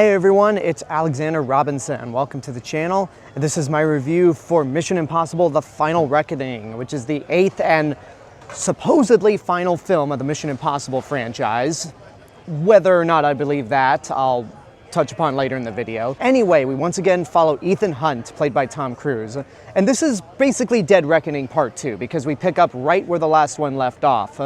Hey everyone, it's Alexander Robinson. Welcome to the channel. This is my review for Mission Impossible: The Final Reckoning, which is the 8th and supposedly final film of the Mission Impossible franchise. Whether or not I believe that, I'll touch upon later in the video. Anyway, we once again follow Ethan Hunt, played by Tom Cruise. And this is basically Dead Reckoning Part 2, because we pick up right where the last one left off,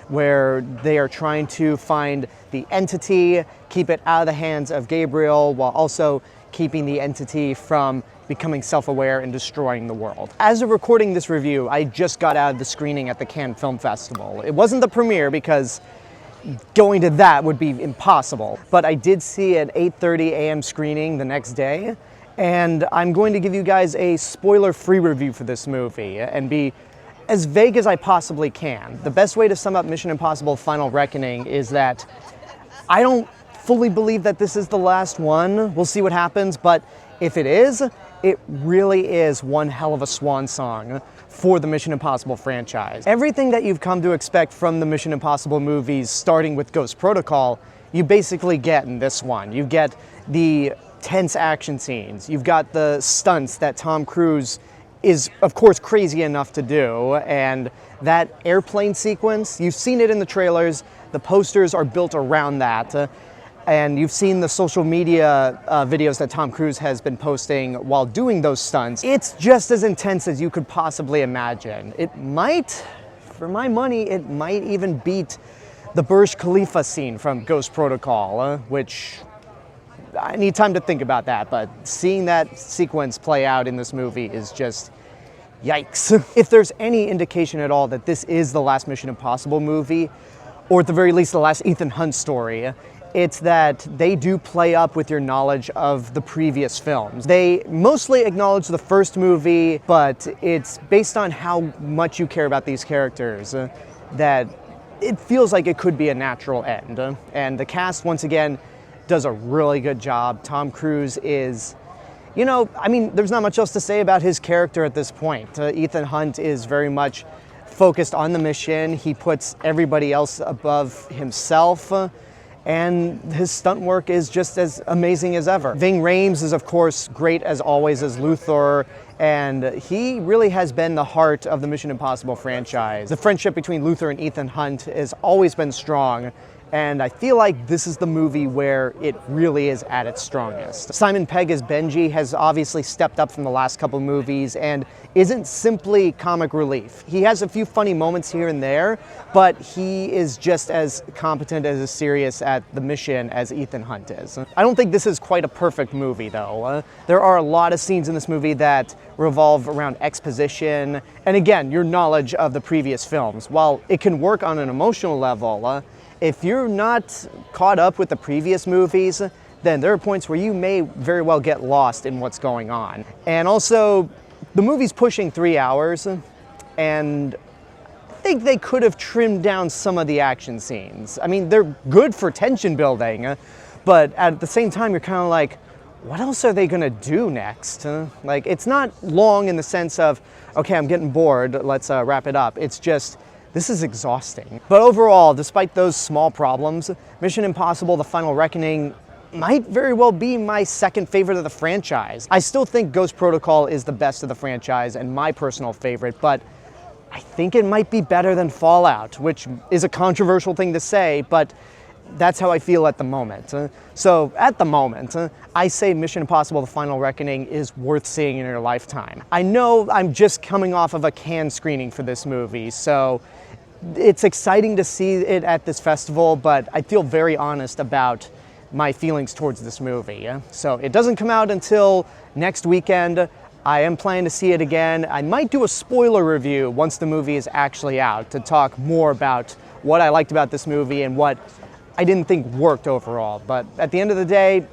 where they are trying to find the entity, keep it out of the hands of Gabriel, while also keeping the entity from becoming self-aware and destroying the world. As of recording this review, I just got out of the screening at the Cannes Film Festival. It wasn't the premiere because going to that would be impossible, but I did see an 8:30 a.m. screening the next day, and I'm going to give you guys a spoiler-free review for this movie and be as vague as I possibly can. The best way to sum up Mission Impossible: Final Reckoning is that I don't fully believe that this is the last one. We'll see what happens, but if it is, it really is one hell of a swan song for the Mission Impossible franchise. Everything that you've come to expect from the Mission Impossible movies, starting with Ghost Protocol, you basically get in this one. You get the tense action scenes. You've got the stunts that Tom Cruise is, of course, crazy enough to do, and that airplane sequence, you've seen it in the trailers. The posters are built around that. And you've seen the social media videos that Tom Cruise has been posting while doing those stunts. It's just as intense as you could possibly imagine. It might, for my money, it might even beat the Burj Khalifa scene from Ghost Protocol, which I need time to think about that, but seeing that sequence play out in this movie is just yikes. If there's any indication at all that this is the last Mission Impossible movie, or at the very least the last Ethan Hunt story, it's that they do play up with your knowledge of the previous films. They mostly acknowledge the first movie, but it's based on how much you care about these characters that it feels like it could be a natural end. And the cast, once again, does a really good job. Tom Cruise is, you know, I mean, there's not much else to say about his character at this point. Ethan Hunt is very much focused on the mission. He puts everybody else above himself. And his stunt work is just as amazing as ever. Ving Rhames is, of course, great as always as Luthor, and he really has been the heart of the Mission Impossible franchise. The friendship between Luthor and Ethan Hunt has always been strong, and I feel like this is the movie where it really is at its strongest. Simon Pegg as Benji has obviously stepped up from the last couple movies and isn't simply comic relief. He has a few funny moments here and there, but he is just as competent, as serious at the mission as Ethan Hunt is. I don't think this is quite a perfect movie though. There are a lot of scenes in this movie that revolve around exposition, and again, your knowledge of the previous films. While it can work on an emotional level, if you're not caught up with the previous movies, then there are points where you may very well get lost in what's going on. And also, the movie's pushing 3 hours, and I think they could have trimmed down some of the action scenes. I mean, they're good for tension building, but at the same time, you're kind of like, what else are they gonna do next? Like, it's not long in the sense of, okay, I'm getting bored, let's wrap it up. It's just, this is exhausting. But overall, despite those small problems, Mission Impossible: The Final Reckoning might very well be my second favorite of the franchise. I still think Ghost Protocol is the best of the franchise and my personal favorite, but I think it might be better than Fallout, which is a controversial thing to say, but that's how I feel at the moment. So at the moment, I say Mission Impossible: The Final Reckoning is worth seeing in your lifetime. I know I'm just coming off of a Cannes screening for this movie, so it's exciting to see it at this festival, but I feel very honest about my feelings towards this movie. So it doesn't come out until next weekend. I am planning to see it again. I might do a spoiler review once the movie is actually out to talk more about what I liked about this movie and what I didn't think worked overall. But at the end of the day,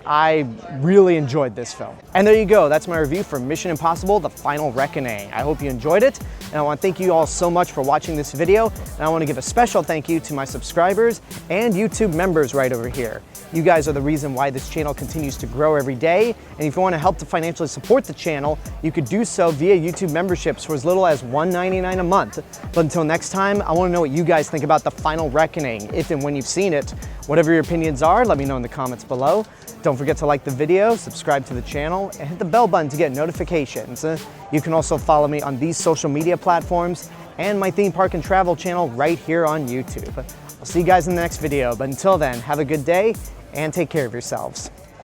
I really enjoyed this film. And there you go, that's my review for Mission Impossible: The Final Reckoning. I hope you enjoyed it, and I want to thank you all so much for watching this video, and I want to give a special thank you to my subscribers and YouTube members right over here. You guys are the reason why this channel continues to grow every day, and if you want to help to financially support the channel, you could do so via YouTube memberships for as little as $1.99 a month. But until next time, I want to know what you guys think about The Final Reckoning, if and when you've seen it. Whatever your opinions are, let me know in the comments below. Don't forget to like the video, subscribe to the channel, and hit the bell button to get notifications. You can also follow me on these social media platforms and my theme park and travel channel right here on YouTube. I'll see you guys in the next video, but until then, have a good day and take care of yourselves.